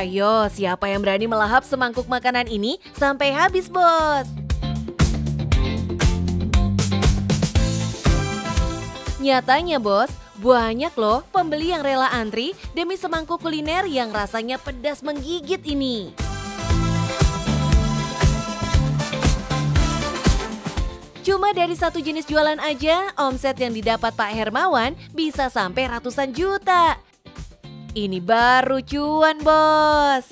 Ayo, siapa yang berani melahap semangkuk makanan ini sampai habis, bos? Nyatanya, bos, banyak loh pembeli yang rela antri demi semangkuk kuliner yang rasanya pedas menggigit ini. Cuma dari satu jenis jualan aja, omset yang didapat Pak Hermawan bisa sampai ratusan juta. Ini baru cuan, bos.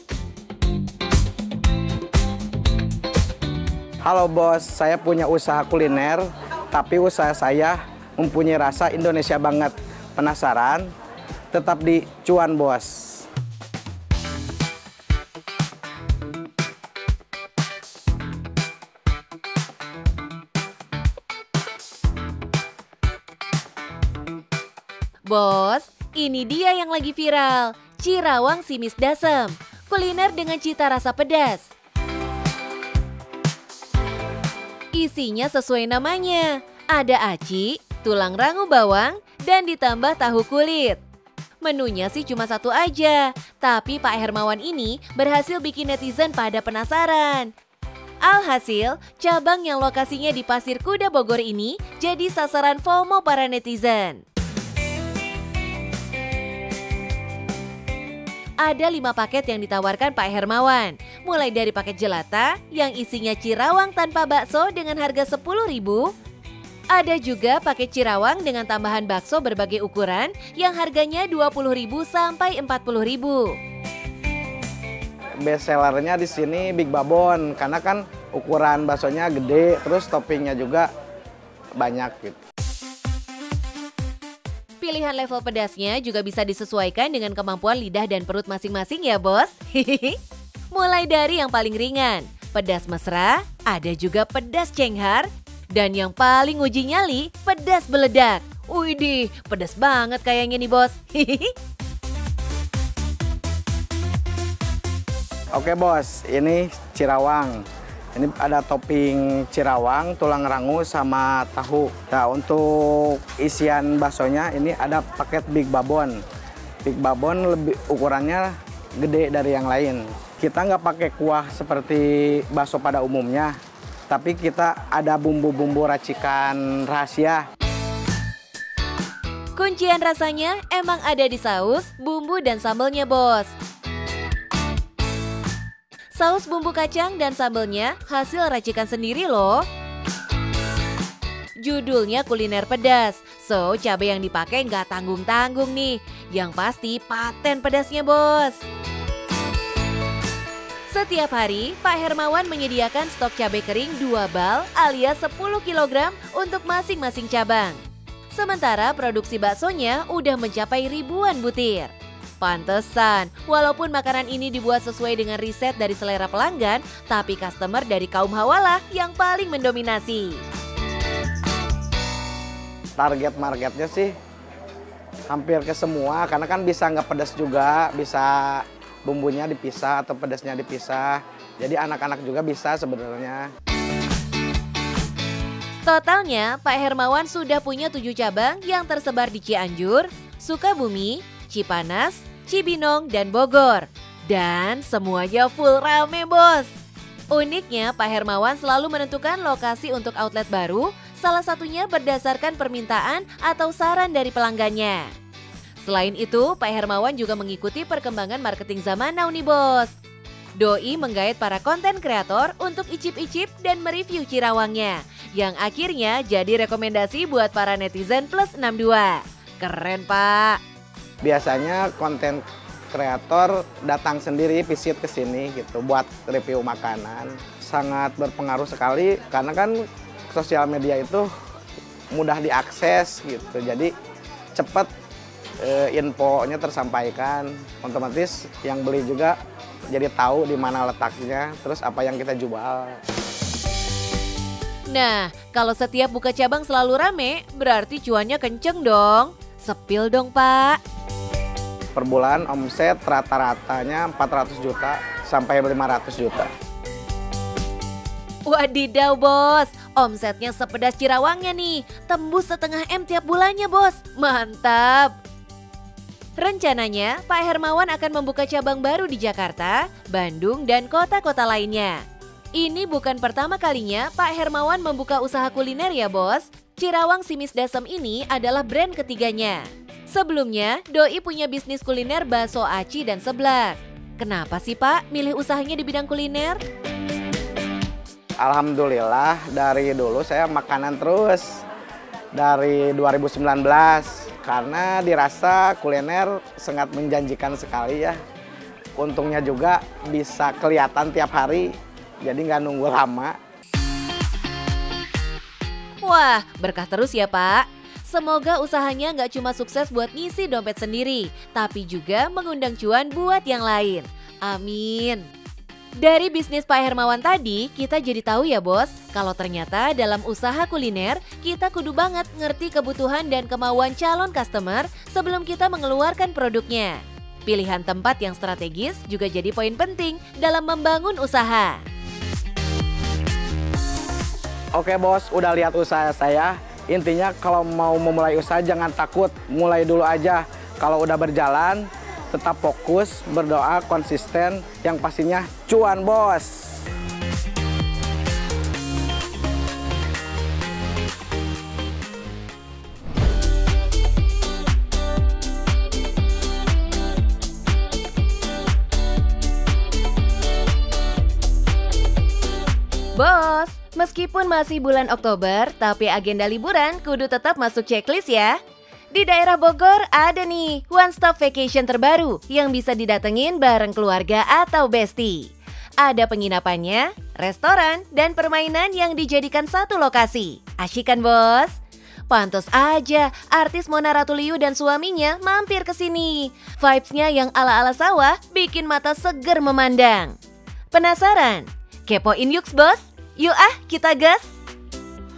Halo bos, saya punya usaha kuliner, tapi usaha saya mempunyai rasa Indonesia banget. Penasaran? Tetap di Cuan, bos. Bos, ini dia yang lagi viral, Cirawang Simis Dasem, kuliner dengan cita rasa pedas. Isinya sesuai namanya, ada aci, tulang rangu bawang, dan ditambah tahu kulit. Menunya sih cuma satu aja, tapi Pak Hermawan ini berhasil bikin netizen pada penasaran. Alhasil, cabang yang lokasinya di Pasir Kuda Bogor ini jadi sasaran FOMO para netizen. Ada 5 paket yang ditawarkan Pak Hermawan, mulai dari paket jelata yang isinya Cirawang tanpa bakso dengan harga 10.000. Ada juga paket Cirawang dengan tambahan bakso berbagai ukuran yang harganya 20.000 sampai 40.000. Best sellernya di sini Big Babon, karena kan ukuran baksonya gede, terus toppingnya juga banyak gitu. Pilihan level pedasnya juga bisa disesuaikan dengan kemampuan lidah dan perut masing-masing ya, bos. Mulai dari yang paling ringan, pedas mesra, ada juga pedas cenghar, dan yang paling uji nyali, pedas beledak. Widih, pedas banget kayaknya nih, bos. Oke bos, ini Cirawang. Ini ada topping Cirawang, tulang rangu, sama tahu. Nah, untuk isian baksonya ini ada paket Big Babon. Big Babon lebih ukurannya gede dari yang lain. Kita nggak pakai kuah seperti bakso pada umumnya, tapi kita ada bumbu-bumbu racikan rahasia. Kuncian rasanya emang ada di saus, bumbu, dan sambelnya, bos. Saus bumbu kacang dan sambelnya hasil racikan sendiri loh. Judulnya kuliner pedas, so cabai yang dipakai nggak tanggung-tanggung nih. Yang pasti paten pedasnya, bos. Setiap hari, Pak Hermawan menyediakan stok cabai kering 2 bal alias 10 kg untuk masing-masing cabang. Sementara produksi baksonya udah mencapai ribuan butir. Pantesan, walaupun makanan ini dibuat sesuai dengan riset dari selera pelanggan, tapi customer dari kaum hawalah yang paling mendominasi. Target marketnya sih hampir ke semua, karena kan bisa nggak pedas juga, bisa bumbunya dipisah atau pedasnya dipisah. Jadi anak-anak juga bisa sebenarnya. Totalnya, Pak Hermawan sudah punya 7 cabang yang tersebar di Cianjur, Sukabumi, Cipanas, Cibinong, dan Bogor. Dan semuanya full rame, bos. Uniknya, Pak Hermawan selalu menentukan lokasi untuk outlet baru, salah satunya berdasarkan permintaan atau saran dari pelanggannya. Selain itu, Pak Hermawan juga mengikuti perkembangan marketing zaman now nih, bos. Doi menggait para konten kreator untuk icip-icip dan mereview Cirawangnya, yang akhirnya jadi rekomendasi buat para netizen plus 62. Keren, Pak. Biasanya konten kreator datang sendiri visit ke sini gitu buat review makanan. Sangat berpengaruh sekali karena kan sosial media itu mudah diakses gitu. Jadi cepat infonya tersampaikan. Otomatis yang beli juga jadi tahu di mana letaknya, terus apa yang kita jual. Nah, kalau setiap buka cabang selalu rame, berarti cuannya kenceng dong. Sepil dong, Pak. Per bulan omset rata-ratanya 400 juta sampai 500 juta. Wadidaw, bos. Omsetnya sepedas Cirawangnya nih. Tembus 0,5 M tiap bulannya, bos. Mantap. Rencananya, Pak Hermawan akan membuka cabang baru di Jakarta, Bandung, dan kota-kota lainnya. Ini bukan pertama kalinya Pak Hermawan membuka usaha kuliner ya bos. Cirawang Simis Dasem ini adalah brand ketiganya. Sebelumnya, Doi punya bisnis kuliner bakso aci dan seblak. Kenapa sih Pak milih usahanya di bidang kuliner? Alhamdulillah dari dulu saya makanan terus. Dari 2019. Karena dirasa kuliner sangat menjanjikan sekali ya. Untungnya juga bisa kelihatan tiap hari, jadi nggak nunggu lama. Wah, berkah terus ya Pak. Semoga usahanya nggak cuma sukses buat ngisi dompet sendiri, tapi juga mengundang cuan buat yang lain. Amin. Dari bisnis Pak Hermawan tadi, kita jadi tahu ya bos, kalau ternyata dalam usaha kuliner, kita kudu banget ngerti kebutuhan dan kemauan calon customer sebelum kita mengeluarkan produknya. Pilihan tempat yang strategis juga jadi poin penting dalam membangun usaha. Oke bos, udah lihat usaha saya. Intinya kalau mau memulai usaha jangan takut, mulai dulu aja. Kalau udah berjalan, tetap fokus, berdoa, konsisten, yang pastinya cuan bos. Bos, meskipun masih bulan Oktober, tapi agenda liburan kudu tetap masuk checklist ya. Di daerah Bogor ada nih one stop vacation terbaru yang bisa didatengin bareng keluarga atau bestie. Ada penginapannya, restoran, dan permainan yang dijadikan satu lokasi. Asyik kan bos? Pantes aja artis Mona Ratuliu dan suaminya mampir ke sini. Vibes-nya yang ala-ala sawah bikin mata seger memandang. Penasaran? Kepoin yuk bos? Yuk kita gas!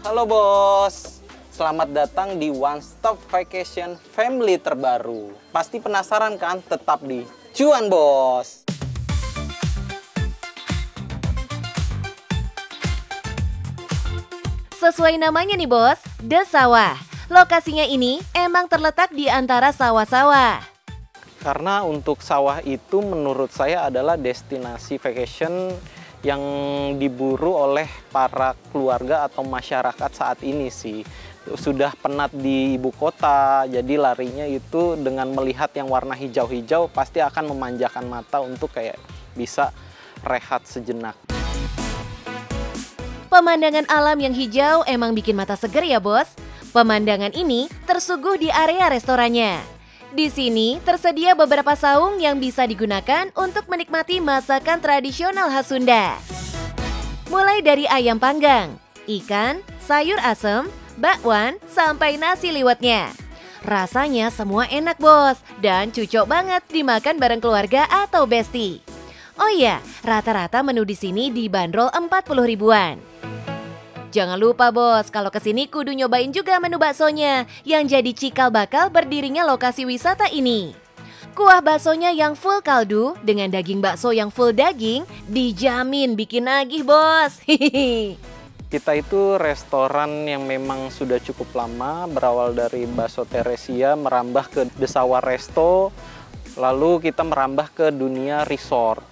Halo bos, selamat datang di One Stop Vacation Family terbaru. Pasti penasaran kan? Tetap di Cuan Bos. Sesuai namanya nih bos, The Sawah. Lokasinya ini emang terletak di antara sawah-sawah. Karena untuk sawah itu menurut saya adalah destinasi vacation yang diburu oleh para keluarga atau masyarakat saat ini sih. Sudah penat di ibu kota, jadi larinya itu dengan melihat yang warna hijau-hijau pasti akan memanjakan mata untuk kayak bisa rehat sejenak. Pemandangan alam yang hijau emang bikin mata seger ya bos. Pemandangan ini tersuguh di area restorannya. Di sini tersedia beberapa saung yang bisa digunakan untuk menikmati masakan tradisional khas Sunda. Mulai dari ayam panggang, ikan, sayur asem, bakwan, sampai nasi liwetnya. Rasanya semua enak bos, dan cocok banget dimakan bareng keluarga atau bestie. Oh iya, rata-rata menu di sini dibanderol 40 ribuan. Jangan lupa bos, kalau kesini kudu nyobain juga menu baksonya yang jadi cikal bakal berdirinya lokasi wisata ini. Kuah baksonya yang full kaldu dengan daging bakso yang full daging dijamin bikin nagih bos. Kita itu restoran yang memang sudah cukup lama, berawal dari Bakso Teresia merambah ke The Sawah Resto, lalu kita merambah ke dunia resort.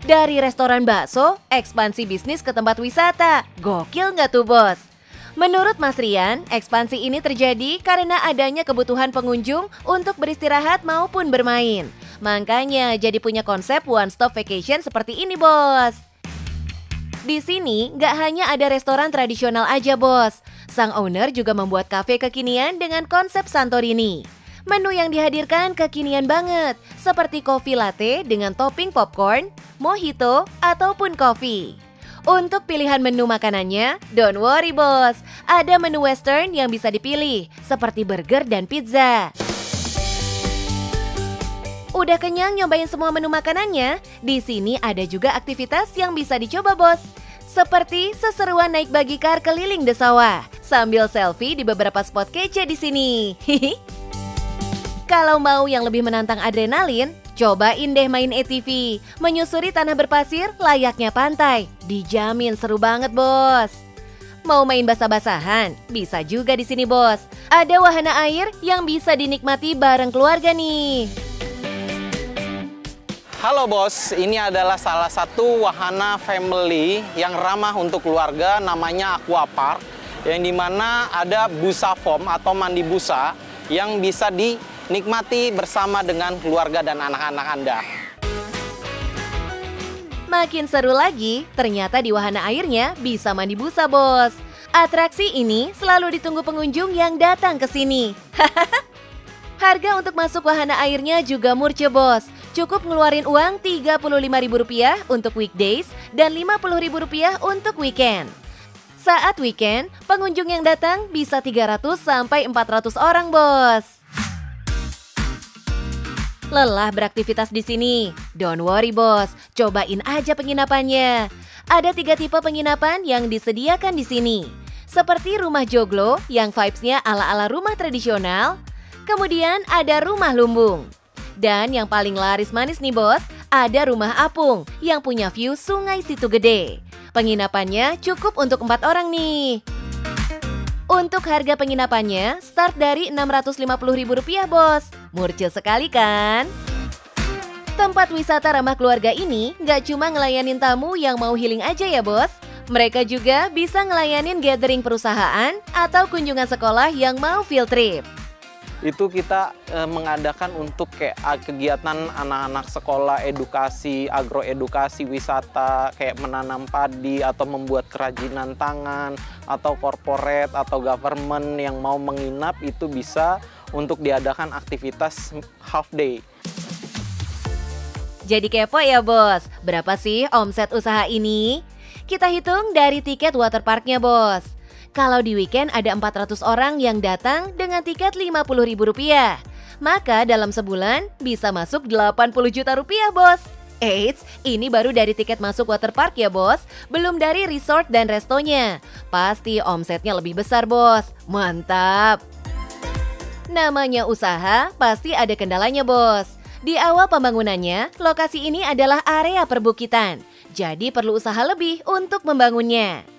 Dari restoran bakso, ekspansi bisnis ke tempat wisata. Gokil nggak tuh bos? Menurut Mas Rian, ekspansi ini terjadi karena adanya kebutuhan pengunjung untuk beristirahat maupun bermain. Makanya jadi punya konsep one stop vacation seperti ini bos. Di sini nggak hanya ada restoran tradisional aja bos. Sang owner juga membuat kafe kekinian dengan konsep Santorini. Menu yang dihadirkan kekinian banget, seperti kopi latte dengan topping popcorn, mojito, ataupun kopi. Untuk pilihan menu makanannya, don't worry bos, ada menu western yang bisa dipilih, seperti burger dan pizza. Udah kenyang nyobain semua menu makanannya? Di sini ada juga aktivitas yang bisa dicoba bos, seperti seseruan naik bagikar keliling The Sawah, sambil selfie di beberapa spot kece di sini. Kalau mau yang lebih menantang adrenalin, cobain deh main ATV, menyusuri tanah berpasir layaknya pantai. Dijamin seru banget bos. Mau main basah-basahan? Bisa juga di sini, Bos. Ada wahana air yang bisa dinikmati bareng keluarga nih. Halo Bos, ini adalah salah satu wahana family yang ramah untuk keluarga, namanya Aquapark, yang dimana ada busa foam atau mandi busa yang bisa dinikmati bersama dengan keluarga dan anak-anak Anda. Makin seru lagi, ternyata di wahana airnya bisa mandi busa, Bos. Atraksi ini selalu ditunggu pengunjung yang datang ke sini. Harga untuk masuk wahana airnya juga murce, Bos. Cukup ngeluarin uang Rp35.000 untuk weekdays dan Rp50.000 untuk weekend. Saat weekend, pengunjung yang datang bisa 300 sampai 400 orang, Bos. Lelah beraktivitas di sini? Don't worry, Bos. Cobain aja penginapannya. Ada 3 tipe penginapan yang disediakan di sini. Seperti rumah joglo yang vibes-nya ala-ala rumah tradisional. Kemudian ada rumah lumbung. Dan yang paling laris manis nih, Bos, ada rumah apung yang punya view Sungai Situ Gede. Penginapannya cukup untuk 4 orang nih. Untuk harga penginapannya start dari Rp650.000, Bos. Murcil sekali kan? Tempat wisata ramah keluarga ini nggak cuma ngelayanin tamu yang mau healing aja ya, Bos. Mereka juga bisa ngelayanin gathering perusahaan atau kunjungan sekolah yang mau field trip. Itu kita mengadakan untuk kayak kegiatan anak-anak sekolah, edukasi, agroedukasi, wisata, kayak menanam padi atau membuat kerajinan tangan, atau corporate atau government yang mau menginap itu bisa untuk diadakan aktivitas half day. Jadi kepo ya, Bos, berapa sih omset usaha ini? Kita hitung dari tiket waterparknya, Bos. Kalau di weekend ada 400 orang yang datang dengan tiket Rp50.000. Maka dalam sebulan bisa masuk Rp80 juta, Bos. Eits, ini baru dari tiket masuk waterpark ya, Bos. Belum dari resort dan restonya. Pasti omsetnya lebih besar, Bos. Mantap. Namanya usaha, pasti ada kendalanya, Bos. Di awal pembangunannya, lokasi ini adalah area perbukitan. Jadi perlu usaha lebih untuk membangunnya.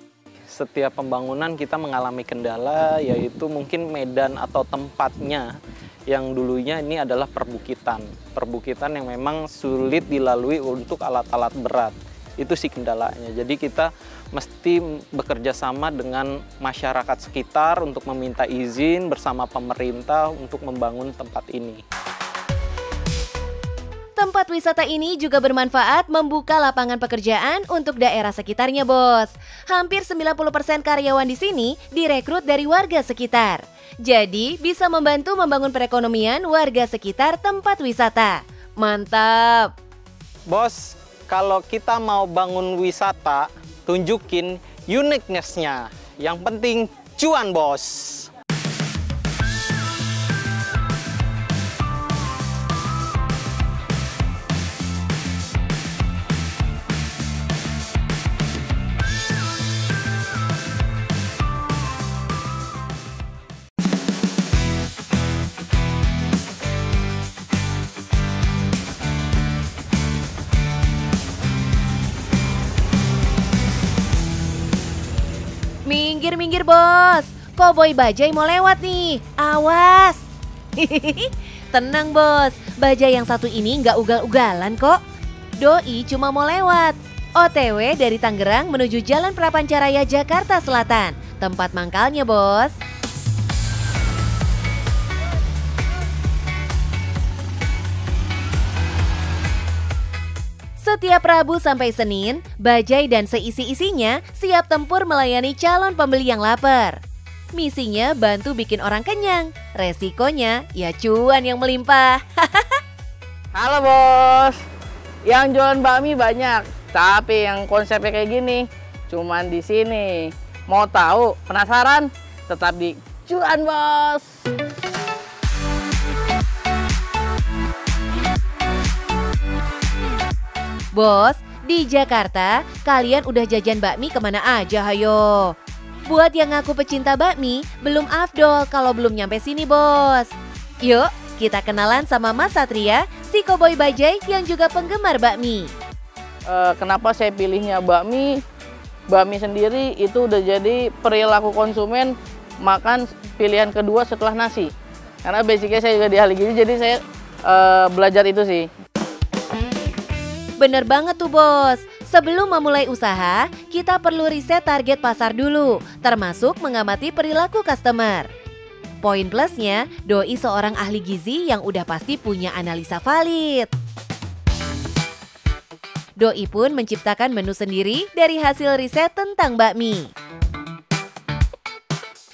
Setiap pembangunan kita mengalami kendala, yaitu mungkin medan atau tempatnya yang dulunya ini adalah perbukitan. Perbukitan yang memang sulit dilalui untuk alat-alat berat. Itu sih kendalanya. Jadi kita mesti bekerja sama dengan masyarakat sekitar untuk meminta izin bersama pemerintah untuk membangun tempat ini. Tempat wisata ini juga bermanfaat membuka lapangan pekerjaan untuk daerah sekitarnya, Bos. Hampir 90% karyawan di sini direkrut dari warga sekitar. Jadi bisa membantu membangun perekonomian warga sekitar tempat wisata. Mantap! Bos, kalau kita mau bangun wisata, tunjukin uniqueness-nya. Yang penting cuan, Bos! Minggir-minggir, Bos. Koboi Bajai mau lewat nih. Awas. Tenang, Bos. Bajai yang satu ini nggak ugal-ugalan kok. Doi cuma mau lewat. OTW dari Tangerang menuju Jalan Prapancaraya, Jakarta Selatan. Tempat mangkalnya, Bos. Setiap Rabu sampai Senin, Bajai dan seisi-isinya siap tempur melayani calon pembeli yang lapar. Misinya bantu bikin orang kenyang, resikonya ya cuan yang melimpah. Halo, Bos, yang jualan bakmi banyak, tapi yang konsepnya kayak gini cuman di sini. Mau tahu, penasaran? Tetap di Cuan, Bos. Bos, di Jakarta, kalian udah jajan bakmi kemana aja, hayo? Buat yang ngaku pecinta bakmi, belum afdol kalau belum nyampe sini, Bos. Yuk, kita kenalan sama Mas Satria, si koboi Bajai yang juga penggemar bakmi. Kenapa saya pilihnya bakmi? bakmi sendiri itu udah jadi perilaku konsumen makan pilihan kedua setelah nasi. Karena basicnya saya juga di ahli gizi, jadi saya belajar itu sih. Bener banget tuh bos, sebelum memulai usaha, kita perlu riset target pasar dulu, termasuk mengamati perilaku customer. Poin plusnya, Doi seorang ahli gizi yang udah pasti punya analisa valid. Doi pun menciptakan menu sendiri dari hasil riset tentang bakmi.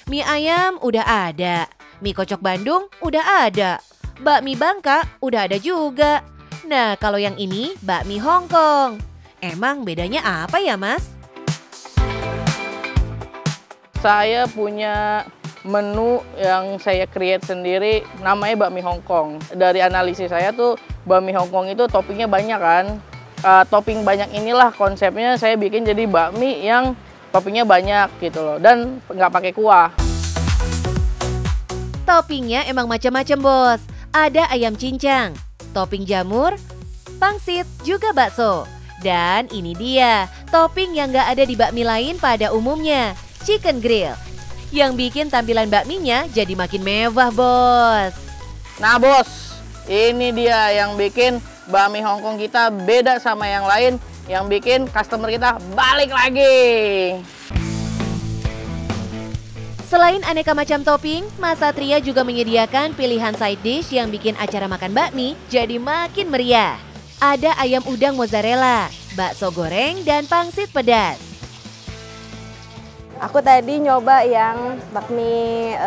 Mie ayam udah ada, mie kocok Bandung udah ada, bakmi Bangka udah ada juga. Nah, kalau yang ini bakmi Hong Kong. Emang bedanya apa ya, Mas? Saya punya menu yang saya create sendiri, namanya bakmi Hong Kong. Dari analisis saya tuh, bakmi Hong Kong itu toppingnya banyak kan. Topping banyak inilah konsepnya saya bikin jadi bakmi yang toppingnya banyak gitu loh. Dan nggak pakai kuah. Toppingnya emang macam-macam bos. Ada ayam cincang, topping jamur, pangsit, juga bakso. Dan ini dia, topping yang nggak ada di bakmi lain pada umumnya, chicken grill. Yang bikin tampilan bakminya jadi makin mewah bos. Nah bos, ini dia yang bikin bakmi Hong Kong kita beda sama yang lain, yang bikin customer kita balik lagi. Selain aneka macam topping, Mas Satria juga menyediakan pilihan side dish yang bikin acara makan bakmi jadi makin meriah. Ada ayam udang mozzarella, bakso goreng, dan pangsit pedas. Aku tadi nyoba yang bakmi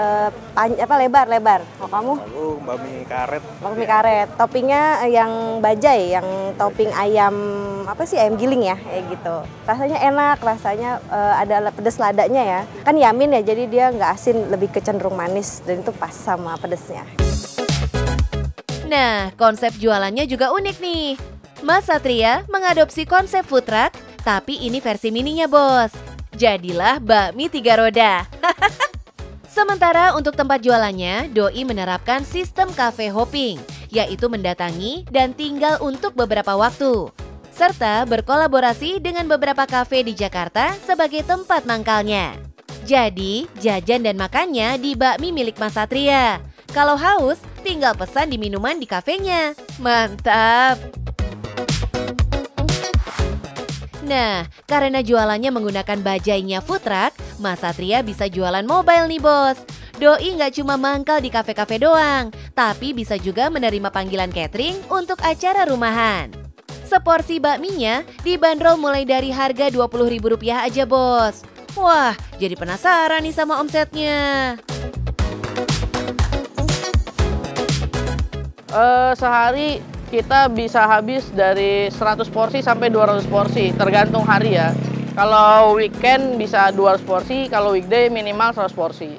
lebar. Oh, kamu? Aku bakmi karet. Bakmi karet. Toppingnya yang bajai, yang topping ayam ayam giling ya, kayak gitu. Rasanya enak, rasanya ada pedas ladanya ya. Kan yamin ya, jadi dia nggak asin, lebih kecenderung manis dan itu pas sama pedasnya. Nah, konsep jualannya juga unik nih. Mas Satria mengadopsi konsep food truck, tapi ini versi mininya bos. Jadilah bakmi 3 roda. Sementara untuk tempat jualannya, Doi menerapkan sistem cafe hopping, yaitu mendatangi dan tinggal untuk beberapa waktu. Serta berkolaborasi dengan beberapa kafe di Jakarta sebagai tempat mangkalnya. Jadi, jajan dan makannya di bakmi milik Mas Satria. Kalau haus, tinggal pesan di minuman di kafenya. Mantap! Nah, karena jualannya menggunakan bajainya food truck, Mas Satria bisa jualan mobile nih bos. Doi nggak cuma mangkal di kafe-kafe doang, tapi bisa juga menerima panggilan catering untuk acara rumahan. Seporsi bakminya dibanderol mulai dari harga Rp20.000 aja bos. Wah, jadi penasaran nih sama omsetnya. Sehari kita bisa habis dari 100 porsi sampai 200 porsi, tergantung hari ya. Kalau weekend bisa 200 porsi, kalau weekday minimal 100 porsi.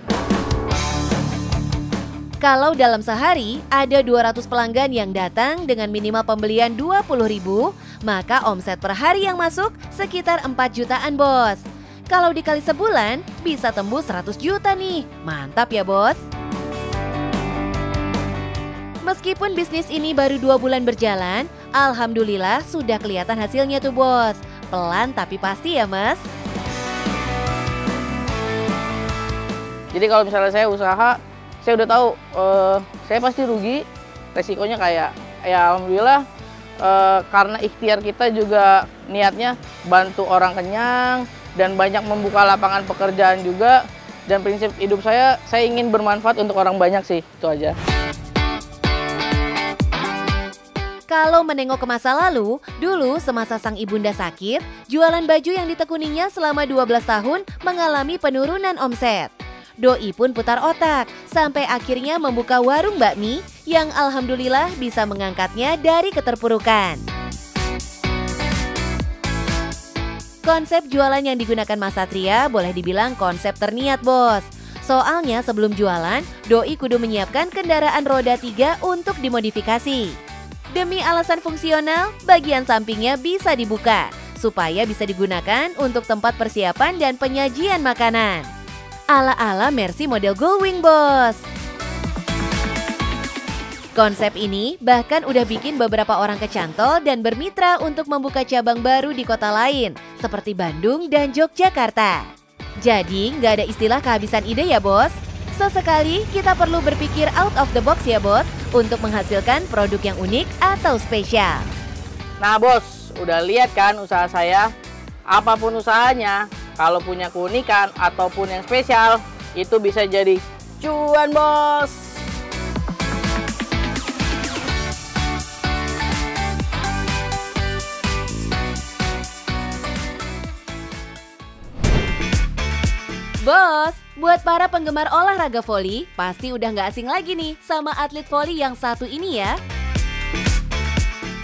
Kalau dalam sehari ada 200 pelanggan yang datang dengan minimal pembelian Rp20.000, maka omset per hari yang masuk sekitar 4 jutaan bos. Kalau dikali sebulan bisa tembus 100 juta nih, mantap ya bos. Meskipun bisnis ini baru 2 bulan berjalan, alhamdulillah sudah kelihatan hasilnya tuh bos. Pelan tapi pasti ya mas. Jadi kalau misalnya saya usaha, saya udah tahu saya pasti rugi. Resikonya kayak ya alhamdulillah karena ikhtiar kita juga niatnya bantu orang kenyang dan banyak membuka lapangan pekerjaan juga. Dan prinsip hidup saya ingin bermanfaat untuk orang banyak sih, itu aja. Kalau menengok ke masa lalu, dulu semasa sang ibunda sakit, jualan baju yang ditekuninya selama 12 tahun mengalami penurunan omset. Doi pun putar otak, sampai akhirnya membuka warung bakmi yang alhamdulillah bisa mengangkatnya dari keterpurukan. Konsep jualan yang digunakan Mas Satria boleh dibilang konsep terniat bos. Soalnya sebelum jualan, Doi kudu menyiapkan kendaraan roda 3 untuk dimodifikasi. Demi alasan fungsional, bagian sampingnya bisa dibuka, supaya bisa digunakan untuk tempat persiapan dan penyajian makanan. Ala-ala Mercy model Gullwing, bos. Konsep ini bahkan udah bikin beberapa orang kecantol dan bermitra untuk membuka cabang baru di kota lain, seperti Bandung dan Yogyakarta. Jadi nggak ada istilah kehabisan ide ya bos. Sesekali kita perlu berpikir out of the box ya bos, untuk menghasilkan produk yang unik atau spesial. Nah bos, udah lihat kan usaha saya? Apapun usahanya, kalau punya keunikan ataupun yang spesial, itu bisa jadi cuan bos. Bos, buat para penggemar olahraga voli, pasti udah nggak asing lagi nih sama atlet voli yang satu ini ya.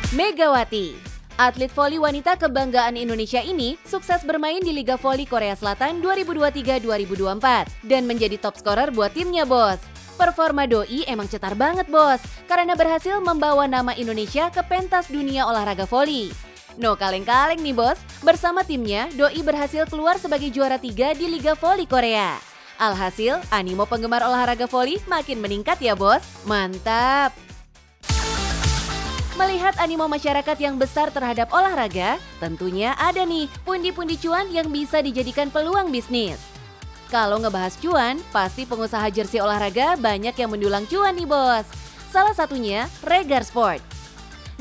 Megawati, atlet voli wanita kebanggaan Indonesia ini sukses bermain di Liga Voli Korea Selatan 2023-2024 dan menjadi top scorer buat timnya bos. Performa Doi emang cetar banget bos, karena berhasil membawa nama Indonesia ke pentas dunia olahraga voli. No kaleng-kaleng nih bos, bersama timnya Doi berhasil keluar sebagai juara 3 di Liga Voli Korea. Alhasil, animo penggemar olahraga voli makin meningkat ya bos, mantap! Melihat animo masyarakat yang besar terhadap olahraga, tentunya ada nih pundi-pundi cuan yang bisa dijadikan peluang bisnis. Kalau ngebahas cuan, pasti pengusaha jersey olahraga banyak yang mendulang cuan nih bos. Salah satunya Regar Sport.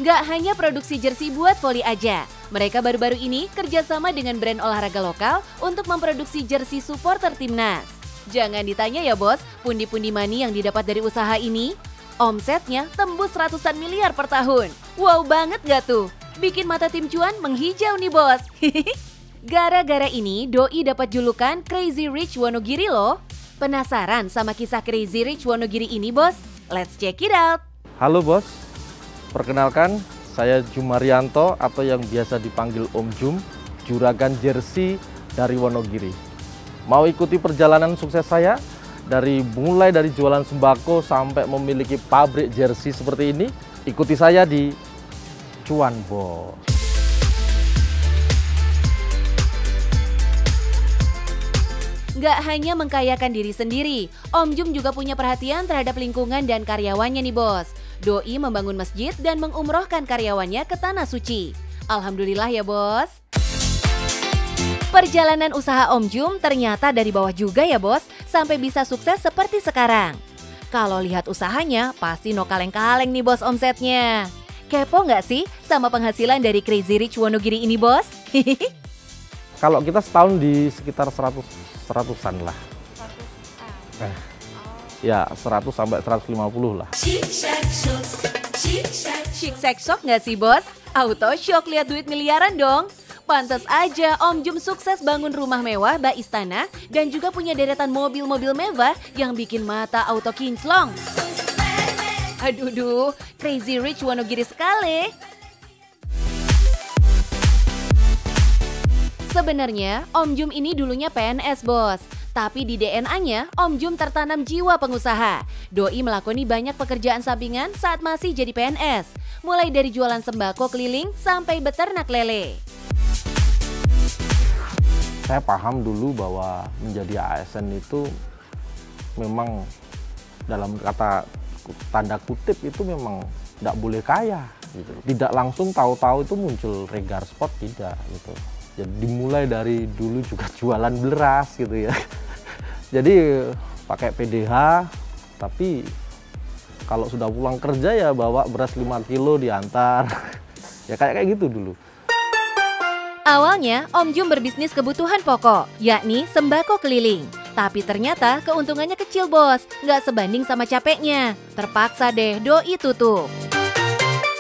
Nggak hanya produksi jersey buat voli aja, mereka baru-baru ini kerjasama dengan brand olahraga lokal untuk memproduksi jersey supporter timnas. Jangan ditanya ya bos, pundi-pundi money yang didapat dari usaha ini? Omsetnya tembus ratusan miliar per tahun. Wow banget gak tuh? Bikin mata tim cuan menghijau nih bos. Gara-gara ini, Doi dapat julukan Crazy Rich Wonogiri loh. Penasaran sama kisah Crazy Rich Wonogiri ini bos? Let's check it out. Halo bos, perkenalkan saya Jumaryanto atau yang biasa dipanggil Om Jum, juragan jersey dari Wonogiri. Mau ikuti perjalanan sukses saya? Mulai dari jualan sembako sampai memiliki pabrik jersey seperti ini, ikuti saya di Cuan Bos. Nggak hanya mengkayakan diri sendiri, Om Jum juga punya perhatian terhadap lingkungan dan karyawannya nih bos. Doi membangun masjid dan mengumrohkan karyawannya ke Tanah Suci. Alhamdulillah ya bos. Perjalanan usaha Om Jum ternyata dari bawah juga ya bos, sampai bisa sukses seperti sekarang. Kalau lihat usahanya, pasti no kaleng-kaleng nih bos omsetnya. Kepo nggak sih sama penghasilan dari Crazy Rich Wonogiri ini bos? Kalau kita setahun di sekitar 100-an lah. Ya 100 sampai 150 lah. Chic sex shock nggak sih bos? Auto shock lihat duit miliaran dong. Pantas aja Om Jum sukses bangun rumah mewah bak istana dan juga punya deretan mobil-mobil mewah yang bikin mata auto kinclong. Aduh, Crazy Rich Wonogiri sekali. Sebenarnya Om Jum ini dulunya PNS bos. Tapi di DNA-nya Om Jum tertanam jiwa pengusaha. Doi melakoni banyak pekerjaan sampingan saat masih jadi PNS. Mulai dari jualan sembako keliling sampai beternak lele. Saya paham dulu bahwa menjadi ASN itu memang dalam kata tanda kutip itu memang tidak boleh kaya gitu. Tidak langsung tahu-tahu itu muncul Regar Sport, tidak gitu. Jadi dimulai dari dulu juga jualan beras gitu ya. Jadi pakai PDH, tapi kalau sudah pulang kerja ya bawa beras 5 kilo diantar. Ya kayak gitu dulu. Awalnya, Om Jum berbisnis kebutuhan pokok, yakni sembako keliling. Tapi ternyata keuntungannya kecil bos, nggak sebanding sama capeknya. Terpaksa deh Doi tutup.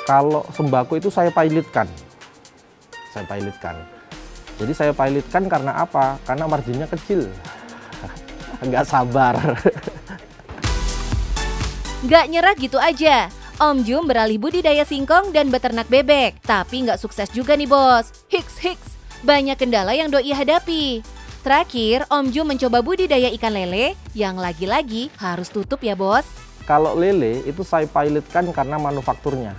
Kalau sembako itu saya pilotkan. Jadi saya pilotkan karena apa? Karena marginnya kecil. Nggak sabar. Nggak nyerah gitu aja. Om Jum beralih budidaya singkong dan beternak bebek. Tapi nggak sukses juga nih bos. Hiks. Banyak kendala yang Doi hadapi. Terakhir, Om Jum mencoba budidaya ikan lele yang lagi-lagi harus tutup ya bos. Kalau lele itu saya pilotkan karena manufakturnya.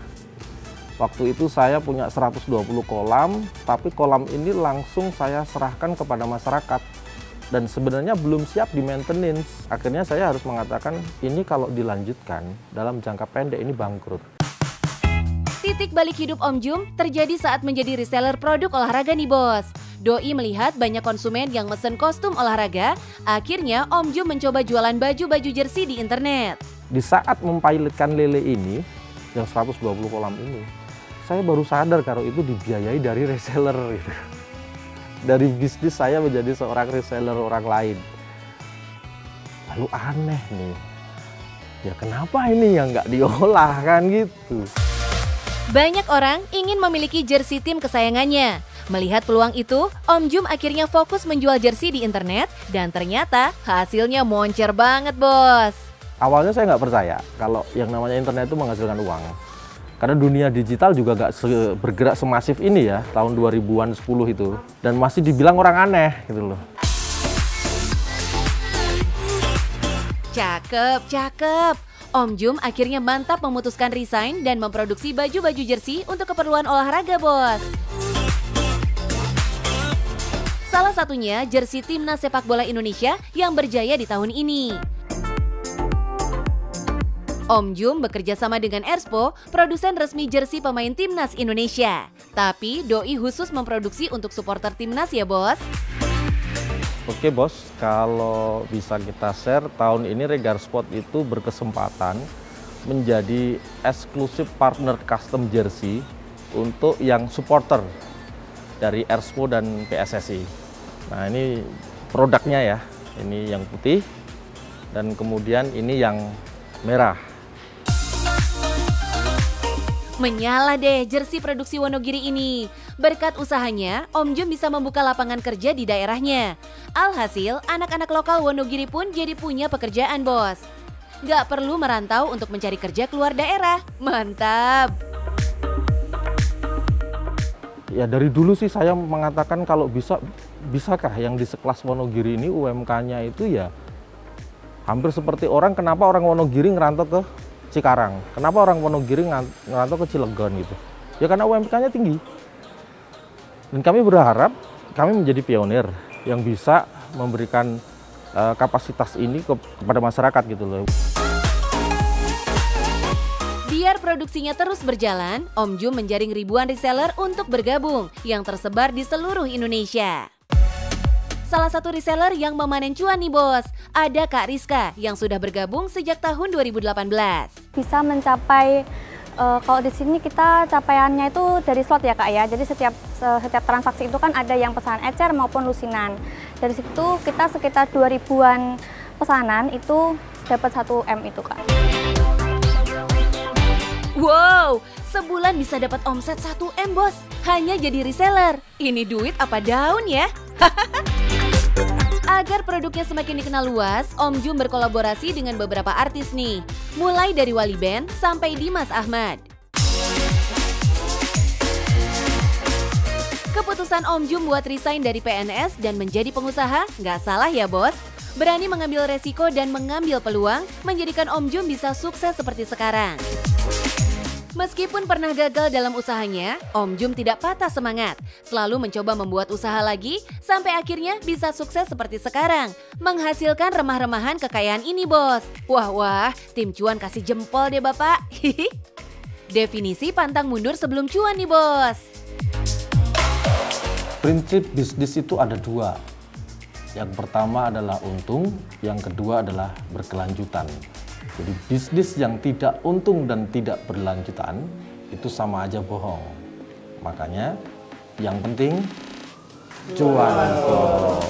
Waktu itu saya punya 120 kolam, tapi kolam ini langsung saya serahkan kepada masyarakat. dan sebenarnya belum siap di maintenance. Akhirnya saya harus mengatakan ini kalau dilanjutkan dalam jangka pendek ini bangkrut. Titik balik hidup Om Jum terjadi saat menjadi reseller produk olahraga nih bos. Doi melihat banyak konsumen yang mesen kostum olahraga, akhirnya Om Jum mencoba jualan baju-baju jersey di internet. Di saat mempilotkan lele ini, yang 120 kolam ini, saya baru sadar kalau itu dibiayai dari reseller gitu. Dari bisnis saya menjadi seorang reseller orang lain. Lalu aneh nih, ya kenapa ini yang nggak diolah kan gitu. Banyak orang ingin memiliki jersey tim kesayangannya. Melihat peluang itu, Om Jum akhirnya fokus menjual jersey di internet dan ternyata hasilnya moncer banget bos. Awalnya saya nggak percaya kalau yang namanya internet itu menghasilkan uang. Karena dunia digital juga nggak bergerak semasif ini ya, tahun 2000-an 10 itu. Dan masih dibilang orang aneh gitu loh. Cakep, cakep. Om Jum akhirnya mantap memutuskan resign dan memproduksi baju-baju jersey untuk keperluan olahraga bos. Salah satunya jersey timnas sepak bola Indonesia yang berjaya di tahun ini. Om Jum bekerja sama dengan Erspo, produsen resmi jersey pemain timnas Indonesia. Tapi Doi khusus memproduksi untuk supporter timnas ya bos. Oke bos, kalau bisa kita share, tahun ini Regar Sport itu berkesempatan menjadi eksklusif partner custom jersey untuk yang supporter dari Erspo dan PSSI. Nah ini produknya ya, ini yang putih dan kemudian ini yang merah. Menyala deh jersey produksi Wonogiri ini. Berkat usahanya, Om Jum bisa membuka lapangan kerja di daerahnya. Alhasil, anak-anak lokal Wonogiri pun jadi punya pekerjaan bos. Gak perlu merantau untuk mencari kerja keluar daerah. Mantap! Ya dari dulu sih saya mengatakan kalau bisakah yang di sekelas Wonogiri ini UMK-nya itu ya hampir seperti kenapa orang Wonogiri ngerantau ke Cikarang, kenapa orang Wonogiri ngerantau ke Cilegon gitu. Ya karena UMK-nya tinggi. Dan kami berharap kami menjadi pionir yang bisa memberikan kapasitas ini kepada masyarakat gitu loh. Biar produksinya terus berjalan, Om Jum menjaring ribuan reseller untuk bergabung yang tersebar di seluruh Indonesia. Salah satu reseller yang memanen cuan nih bos, ada Kak Rizka yang sudah bergabung sejak tahun 2018. Bisa mencapai, kalau di sini kita capaiannya itu dari slot ya Kak ya, jadi setiap transaksi itu kan ada yang pesanan ecer maupun lusinan. Dari situ kita sekitar 2000-an pesanan itu dapat 1 M itu Kak. Wow, sebulan bisa dapat omset 1 M bos, hanya jadi reseller. Ini duit apa daun ya? Agar produknya semakin dikenal luas, Om Jum berkolaborasi dengan beberapa artis nih. Mulai dari Wali Band sampai Dimas Ahmad. Keputusan Om Jum buat resign dari PNS dan menjadi pengusaha nggak salah ya bos. Berani mengambil resiko dan mengambil peluang menjadikan Om Jum bisa sukses seperti sekarang. Meskipun pernah gagal dalam usahanya, Om Jum tidak patah semangat. Selalu mencoba membuat usaha lagi sampai akhirnya bisa sukses seperti sekarang. Menghasilkan remah-remahan kekayaan ini bos. Wah, tim cuan kasih jempol deh bapak. Definisi pantang mundur sebelum cuan nih bos. Prinsip bisnis itu ada 2. Yang pertama adalah untung, yang kedua adalah berkelanjutan. Jadi bisnis yang tidak untung dan tidak berlanjutan itu sama aja bohong. Makanya yang penting cuan bos.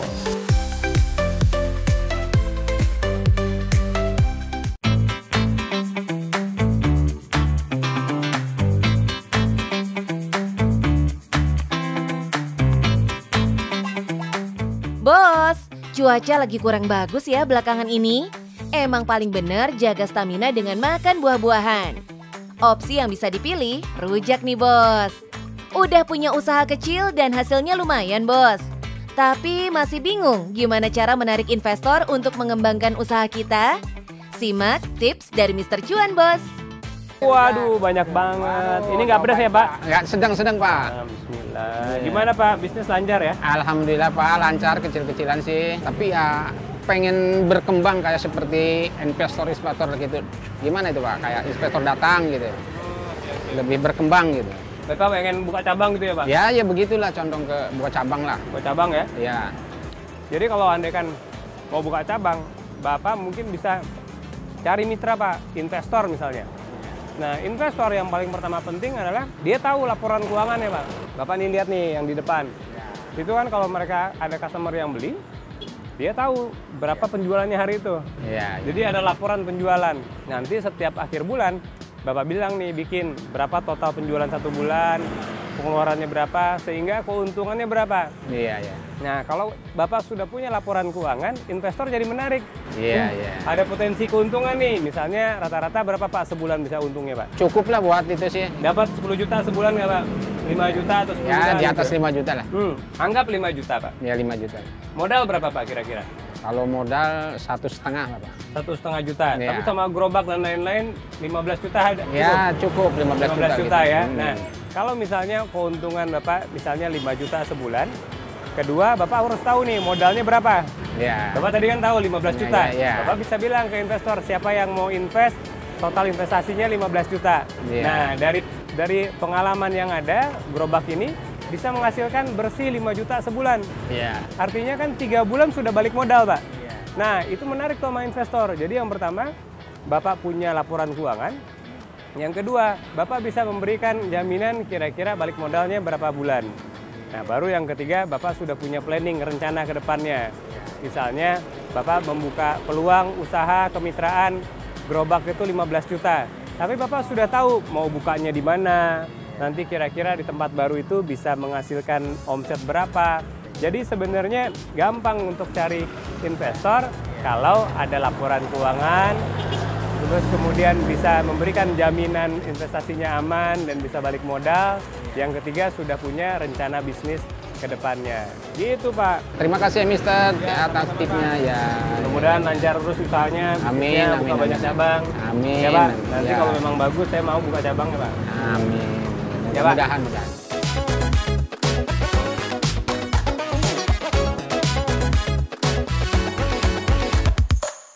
Bos, cuaca lagi kurang bagus ya belakangan ini. Emang paling bener jaga stamina dengan makan buah-buahan. Opsi yang bisa dipilih, rujak nih bos. Udah punya usaha kecil dan hasilnya lumayan bos. Tapi masih bingung gimana cara menarik investor untuk mengembangkan usaha kita? Simak tips dari Mr. Cuan bos. Waduh, banyak banget. Ini nggak pedas ya, Pak? Nggak, sedang-sedang, Pak. Bismillah. Gimana, Pak? Bisnis lancar ya? Alhamdulillah, Pak, lancar, kecil-kecilan sih. Tapi ya pengen berkembang kayak seperti investor-investor gitu. Gimana itu, Pak? Kayak investor datang gitu. Lebih berkembang gitu. Bapak pengen buka cabang gitu ya, Pak? Ya, ya begitulah, condong ke buka cabang lah. Buka cabang ya? Ya. Jadi kalau andai kan mau buka cabang, Bapak mungkin bisa cari mitra, Pak, investor misalnya. Nah, investor yang paling pertama penting adalah dia tahu laporan keuangannya, Pak. Bapak nih lihat nih yang di depan. Itu kan kalau mereka ada customer yang beli, dia tahu berapa penjualannya hari itu. Ya, ya. Jadi ada laporan penjualan. Nanti setiap akhir bulan, Bapak bilang nih bikin berapa total penjualan 1 bulan, pengeluarannya berapa, sehingga keuntungannya berapa. Iya, iya. Nah, kalau Bapak sudah punya laporan keuangan, investor jadi menarik. Iya, iya. Ada potensi keuntungan nih, misalnya rata-rata berapa Pak sebulan bisa untungnya, Pak? Cukup lah buat itu sih. Dapat 10 juta sebulan nggak, Pak? 5 juta atau 10 Ya, juta? di atas gitu? 5 juta lah. Anggap 5 juta, Pak. Ya, 5 juta. Modal berapa, Pak, kira-kira? Kalau modal 1,5 lah, Pak. 1,5 juta. Ya. Tapi sama gerobak dan lain-lain 15 juta ada. Ya, cukup 15 juta gitu. ya. Nah, kalau misalnya keuntungan Bapak misalnya 5 juta sebulan, kedua Bapak harus tahu nih modalnya berapa. Ya. Bapak tadi kan tahu 15 juta. Ya. Bapak bisa bilang ke investor siapa yang mau invest, total investasinya 15 juta. Ya. Nah, dari pengalaman yang ada, gerobak ini bisa menghasilkan bersih 5 juta sebulan. Iya. Artinya kan 3 bulan sudah balik modal, Pak. Nah, itu menarik tuh sama investor. Jadi yang pertama, Bapak punya laporan keuangan. Yang kedua, Bapak bisa memberikan jaminan kira-kira balik modalnya berapa bulan. Nah, baru yang ketiga, Bapak sudah punya planning, rencana ke depannya. Misalnya, Bapak membuka peluang usaha kemitraan gerobak itu 15 juta. Tapi Bapak sudah tahu mau bukanya di mana, nanti kira-kira di tempat baru itu bisa menghasilkan omset berapa. Jadi sebenarnya gampang untuk cari investor kalau ada laporan keuangan, terus kemudian bisa memberikan jaminan investasinya aman dan bisa balik modal. Yang ketiga sudah punya rencana bisnis ke depannya. Gitu, Pak. Terima kasih, Mister, atas tipnya ya. Mudah-mudahan lancar terus usahanya, Amin, bisnisnya, amin, buka banyak amin. cabang. Amin. Ya, Pak. Nanti Ya. kalau memang bagus saya mau buka cabang ya, Pak. Amin. Ya, Pak. Mudah-mudahan.